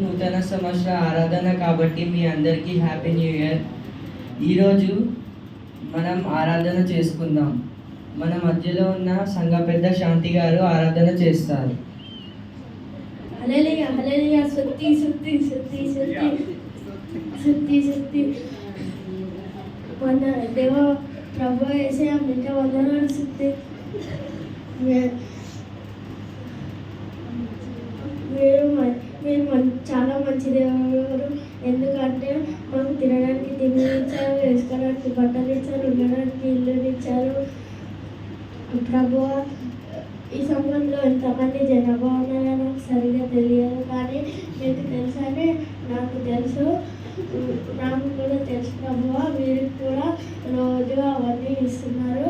నూతన సంవత్సర ఆరాధన కాబట్టి మీ అందరికీ హ్యాపీ న్యూ ఇయర్. ఈరోజు మనం ఆరాధన చేసుకుందాం. మన మధ్యలో ఉన్న సంఘ పెద్ద శాంతి గారు ఆరాధన చేస్తారు. హల్లెలూయా హల్లెలూయా స్తుతి స్తుతి స్తుతి స్తుతి స్తుతి స్తుతి వందన దేవ ప్రభు యేసయ్య మీకు వందనాలు స్తుతి. మీరు చాలా మంచి దేవుడు. ఎందుకంటే మాకు తినడానికి తిండి ఇచ్చారు, వేసుకోవడానికి బట్టలు ఇచ్చారు, ఉండడానికి ఇల్లు ఇచ్చారు. ప్రభు ఈ సమయంలో ఎంతమంది జనాభా ఉన్నారో నాకు సరిగా తెలియదు, కానీ మీకు తెలుసని నాకు తెలుసు. నాకు కూడా తెలుసు ప్రభు, మీరు కూడా రోజు అవన్నీ ఇస్తున్నారు.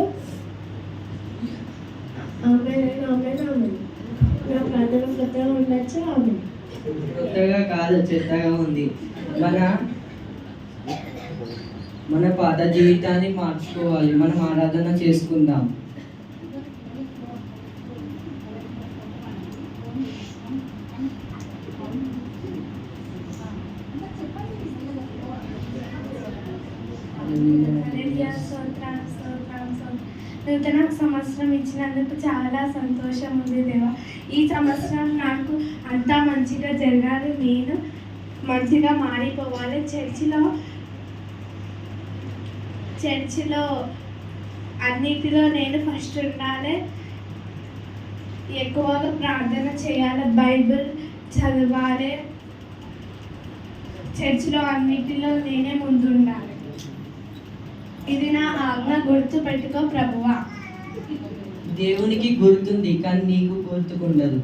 ఆమె ఆమె ఆమె నా ప్రార్థన కొత్తగా ఉండొచ్చు. ఆమె కొత్తగా కాదు, చెత్తగా ఉంది. మన పాత జీవితాన్ని మార్చుకోవాలి. మనం ఆరాధన చేసుకుందాం. నూతన సంవత్సరం ఇచ్చినందుకు చాలా సంతోషం ఉంది దేవా. ఈ సంవత్సరం నాకు అంతా మంచిగా జరగాలి, నేను మంచిగా మారిపోవాలి. చర్చిలో అన్నిటిలో నేను ఫస్ట్ ఉండాలి, ఎక్కువగా ప్రార్థన చేయాలి, బైబిల్ చదవాలి, చర్చిలో అన్నిటిలో నేనే ముందుండాలి. ఇది నా ఆజ్ఞ, గుర్తు పెట్టుకో ప్రభువా. దేవునికి గుర్తుంది, కానీ నీకు గుర్తుకుండదు.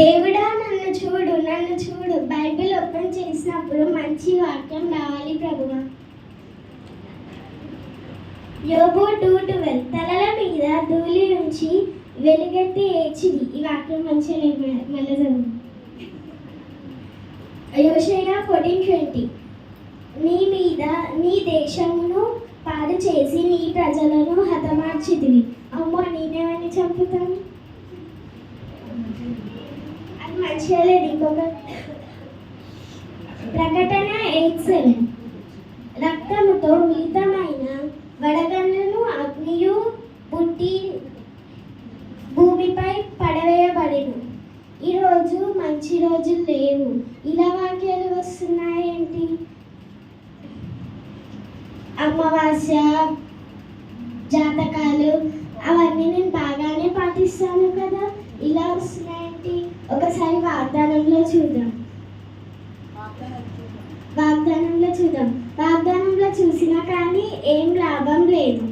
దేవుడా నన్ను చూడు, నన్ను చూడు. బైబిల్ ఓపెన్ చేసినప్పుడు మంచి వాక్యం రావాలి ప్రభువా. యోబు 2:12 తలల మీద ధూళి నుంచి వెలుగెత్తి ఏడ్చింది. ఈ వాక్యం మంచిగా మళ్ళీ యోషయా 14:20 నీ మీద నీ దేశమును పాడు చేసి నీ ప్రజలను హతమార్చితివి. అమ్మో, నేనేమని చంపుతాను? అది మంచిగా లేదు. ఇంకొక ప్రకటన 8:7 రక్తముతో మిళితమైన వడగళ్ళను అగ్నియు పుట్టి భూమిపై పడవేయబడిను. ఈరోజు మంచి రోజులు లేవు. ఇలా వాక్యాలు వస్తున్నాయేంటి? అమావాస్య, జాతకాలు అవన్నీ నేను బాగానే పాటిస్తాను కదా, ఇలా వస్తున్నాయేంటి? ఒకసారి వాగ్దానంలో చూద్దాం. వాగ్దానంలో చూసినా కానీ ఏం లాభం లేదు,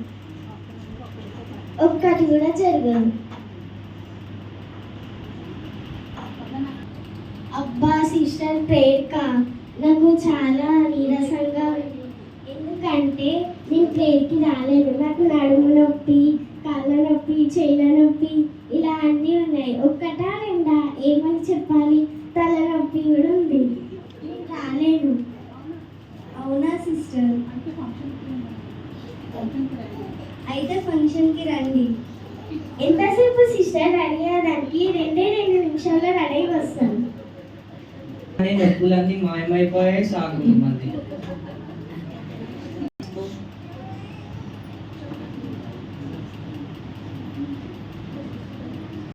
ఒక్కటి కూడా జరగదు. అబ్బా సిస్టర్, ప్రేయర్ నాకు చాలా నీరసంగా ఉంది. ఎందుకంటే నేను ప్రేయర్కి రాలేదు. నాకు నడుము నొప్పి, కాళ్ళ నొప్పి, చేయిల నొప్పి ఇలా అన్నీ ఉన్నాయి. ఒక్కటా రెండా ఏమని చెప్పాలి? తల నొప్పి కూడా ఉంది. నేను రాలేదు. అవునా సిస్టర్? అయితే ఫంక్షన్కి రండి. ఎంతసేపు సిస్టర్ రెడీ అవ్వడానికి? 2 నిమిషాల్లో రెడీ వస్తాను. నొప్పులన్నీ మాయమైపోయాయి. సాగు మంది